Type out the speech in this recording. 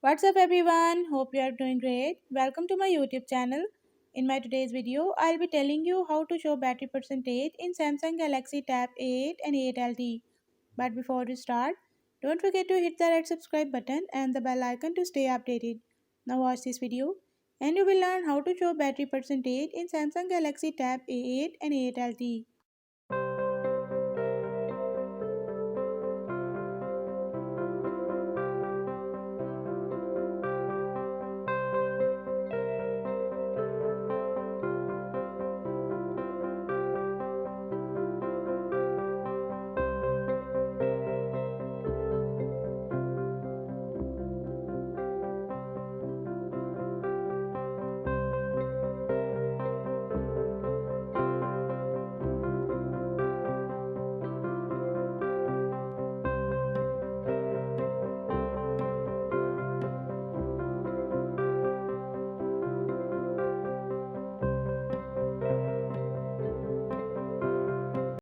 What's up everyone? Hope you are doing great. Welcome to my YouTube channel. In my today's video, I'll be telling you how to show battery percentage in Samsung Galaxy Tab 8 and 8 LTE. But before we start, don't forget to hit the red subscribe button and the bell icon to stay updated. Now watch this video and you will learn how to show battery percentage in Samsung Galaxy Tab A8 and 8 LTE.